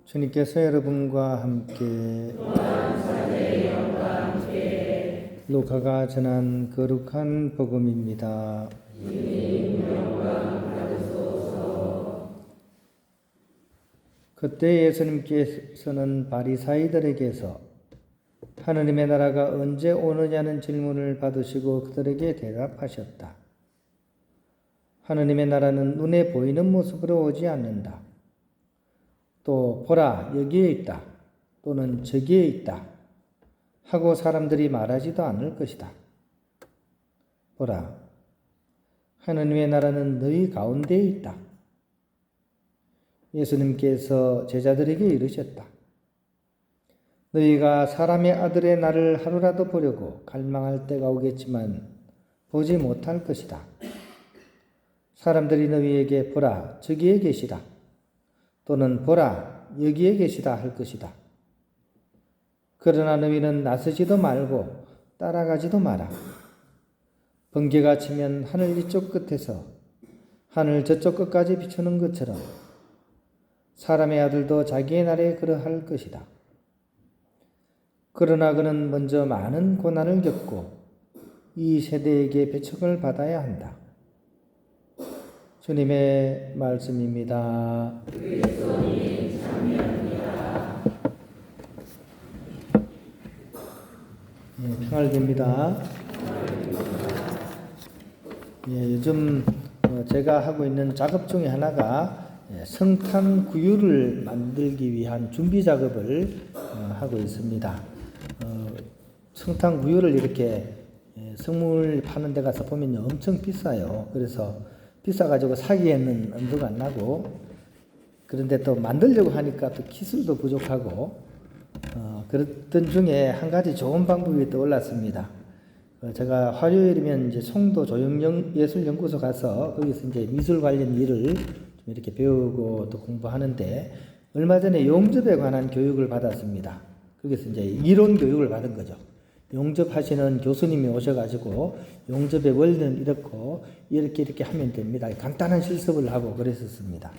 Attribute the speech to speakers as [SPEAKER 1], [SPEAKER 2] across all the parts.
[SPEAKER 1] 주님께서 여러분과 함께 루카가 전한 거룩한 복음입니다. 그때 예수님께서는 바리사이들에게서 하느님의 나라가 언제 오느냐는 질문을 받으시고 그들에게 대답하셨다. 하느님의 나라는 눈에 보이는 모습으로 오지 않는다. 또 보라 여기에 있다 또는 저기에 있다 하고 사람들이 말하지도 않을 것이다. 보라 하느님의 나라는 너희 가운데에 있다. 예수님께서 제자들에게 이르셨다. 너희가 사람의 아들의 날을 하루라도 보려고 갈망할 때가 오겠지만 보지 못할 것이다. 사람들이 너희에게 보라 저기에 계시다 또는 보라 여기에 계시다 할 것이다. 그러나 너희는 나서지도 말고 따라가지도 마라. 번개가 치면 하늘 이쪽 끝에서 하늘 저쪽 끝까지 비추는 것처럼 사람의 아들도 자기의 날에 그러할 것이다. 그러나 그는 먼저 많은 고난을 겪고 이 세대에게 배척을 받아야 한다. 주님의 말씀입니다. 그리스도님 참여합니다. 평화를 빕니다. 요즘 제가 하고 있는 작업 중에 하나가 성탄 구유를 만들기 위한 준비 작업을 하고 있습니다. 성탄 구유를 이렇게 성물 파는 데 가서 보면 엄청 비싸요. 그래서 비싸가지고 사기에는 엄두가 안 나고, 그런데 또 만들려고 하니까 또 기술도 부족하고, 그랬던 중에 한 가지 좋은 방법이 떠올랐습니다. 제가 화요일이면 이제 송도 조형예술연구소 가서 거기서 이제 미술 관련 일을 좀 이렇게 배우고 또 공부하는데, 얼마 전에 용접에 관한 교육을 받았습니다. 거기서 이제 이론 교육을 받은 거죠. 용접하시는 교수님이 오셔가지고 용접의 원리는 이렇고 이렇게 하면 됩니다. 간단한 실습을 하고 그랬었습니다.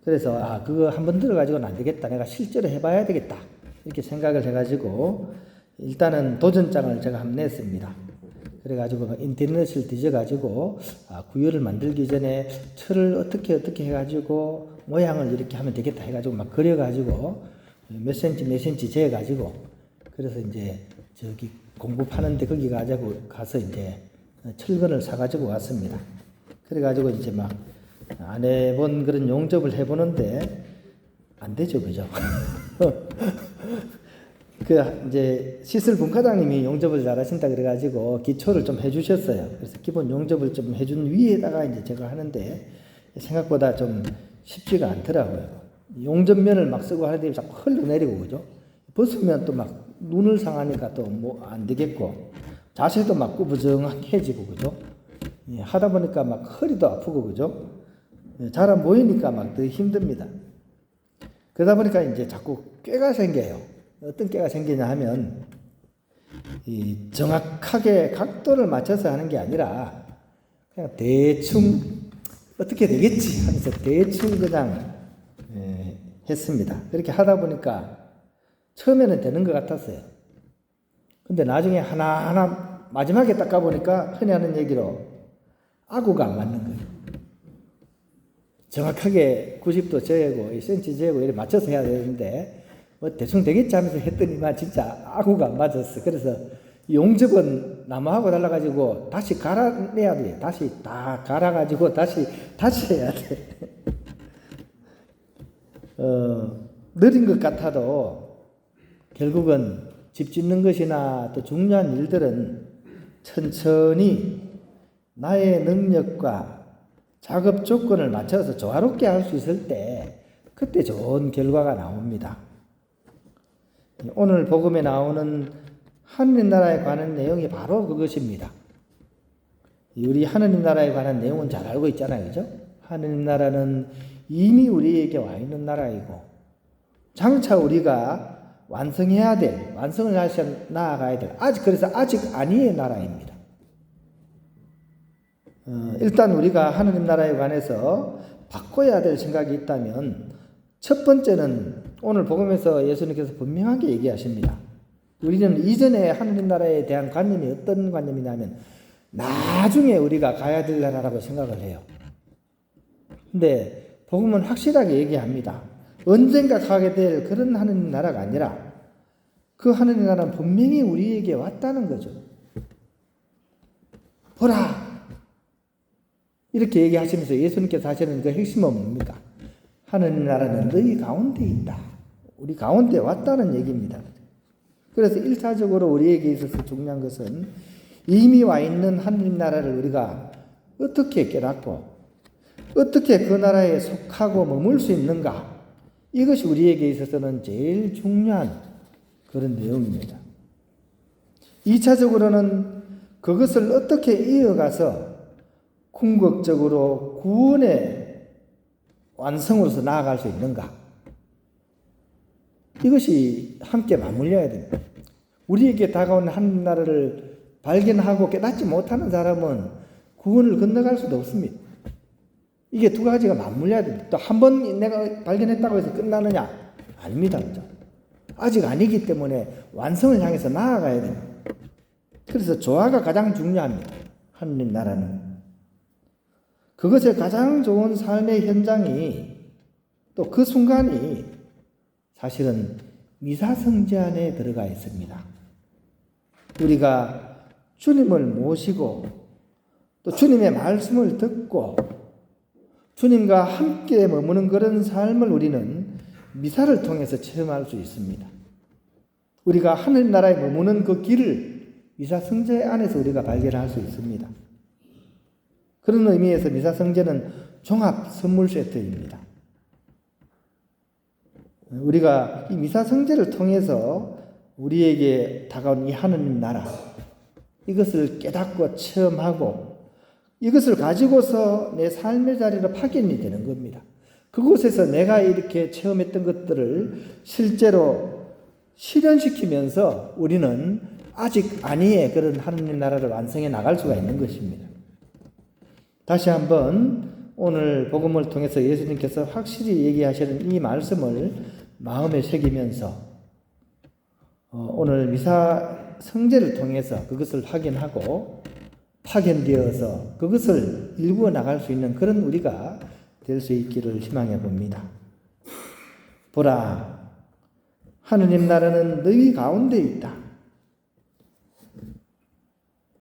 [SPEAKER 1] 그래서 그거 한번 들어가지고는 안 되겠다. 내가 실제로 해봐야 되겠다. 이렇게 생각을 해가지고 일단은 도전장을 제가 한번 냈습니다. 그래가지고 인터넷을 뒤져가지고 구유를 만들기 전에 철을 어떻게 해가지고 모양을 이렇게 하면 되겠다 해가지고 막 그려가지고 몇 센치 재가지고, 그래서 이제 저기 공부 파는데 거기 가서 이제 철근을 사가지고 왔습니다. 그래가지고 이제 막 안 해본 그런 용접을 해보는데 안 되죠, 그죠? 이제 시술 분과장님이 용접을 잘하신다 그래가지고 기초를 좀 해주셨어요. 그래서 기본 용접을 좀 해준 위에다가 이제 제가 하는데 생각보다 좀 쉽지가 않더라고요. 용접면을 막 쓰고 하는데 자꾸 흘러내리고, 그죠? 벗으면 또 막 눈을 상하니까 또 뭐 안 되겠고, 자세도 막 구부정해지고, 그죠? 하다 보니까 막 허리도 아프고, 그죠? 잘 안 보이니까 막 더 힘듭니다. 그러다 보니까 이제 자꾸 꾀가 생겨요. 어떤 꾀가 생기냐 하면, 정확하게 각도를 맞춰서 하는 게 아니라, 그냥 대충 어떻게 되겠지 하면서 대충 그냥 했습니다. 그렇게 하다 보니까 처음에는 되는 것 같았어요. 근데 나중에 하나하나 마지막에 닦아보니까 흔히 하는 얘기로 아구가 안 맞는 거예요. 정확하게 90도 재고 1cm 재고 이렇게 맞춰서 해야 되는데 뭐 대충 되겠지 하면서 했더니만 진짜 아구가 안 맞았어. 그래서 용접은 나무하고 달라가지고 다시 갈아내야 돼. 다시 다 갈아가지고 다시 해야 돼. 느린 것 같아도 결국은 집 짓는 것이나 또 중요한 일들은 천천히 나의 능력과 작업 조건을 맞춰서 조화롭게 할 수 있을 때 그때 좋은 결과가 나옵니다. 오늘 복음에 나오는 하느님 나라에 관한 내용이 바로 그것입니다. 우리 하느님 나라에 관한 내용은 잘 알고 있잖아요, 그죠? 하느님 나라는 이미 우리에게 와 있는 나라이고 장차 우리가 완성해야 될, 완성을 하셔 나아가야 될, 그래서 아직 아니의 나라입니다. 일단 우리가 하느님 나라에 관해서 바꿔야 될 생각이 있다면 첫 번째는 오늘 복음에서 예수님께서 분명하게 얘기하십니다. 우리는 이전에 하느님 나라에 대한 관념이 어떤 관념이냐면 나중에 우리가 가야 될 나라라고 생각을 해요. 근데 복음은 확실하게 얘기합니다. 언젠가 가게 될 그런 하느님 나라가 아니라 그 하느님 나라는 분명히 우리에게 왔다는 거죠. 보라! 이렇게 얘기하시면서 예수님께서 하시는 그 핵심은 뭡니까? 하느님 나라는 너희 가운데 있다. 우리 가운데 왔다는 얘기입니다. 그래서 1차적으로 우리에게 있어서 중요한 것은 이미 와 있는 하느님 나라를 우리가 어떻게 깨닫고 어떻게 그 나라에 속하고 머물 수 있는가? 이것이 우리에게 있어서는 제일 중요한 그런 내용입니다. 2차적으로는 그것을 어떻게 이어가서 궁극적으로 구원의 완성으로서 나아갈 수 있는가? 이것이 함께 맞물려야 됩니다. 우리에게 다가온 하느님 나라를 발견하고 깨닫지 못하는 사람은 구원을 건너갈 수도 없습니다. 이게 두 가지가 맞물려야 됩니다. 또 한 번 내가 발견했다고 해서 끝나느냐? 아닙니다. 그렇죠? 아직 아니기 때문에 완성을 향해서 나아가야 됩니다. 그래서 조화가 가장 중요합니다. 하느님 나라는. 그것의 가장 좋은 삶의 현장이 또 그 순간이 사실은 미사성제 안에 들어가 있습니다. 우리가 주님을 모시고 또 주님의 말씀을 듣고 주님과 함께 머무는 그런 삶을 우리는 미사를 통해서 체험할 수 있습니다. 우리가 하늘 나라에 머무는 그 길을 미사성제 안에서 우리가 발견할 수 있습니다. 그런 의미에서 미사성제는 종합 선물 세트입니다. 우리가 이 미사성제를 통해서 우리에게 다가온 이 하느님 나라, 이것을 깨닫고 체험하고 이것을 가지고서 내 삶의 자리로 파견이 되는 겁니다. 그곳에서 내가 이렇게 체험했던 것들을 실제로 실현시키면서 우리는 아직 아니의 그런 하느님 나라를 완성해 나갈 수가 있는 것입니다. 다시 한번 오늘 복음을 통해서 예수님께서 확실히 얘기하시는 이 말씀을 마음에 새기면서 오늘 미사 성제를 통해서 그것을 확인하고 파견되어서 그것을 일구어 나갈 수 있는 그런 우리가 될 수 있기를 희망해 봅니다. 보라, 하느님 나라는 너희 가운데 있다.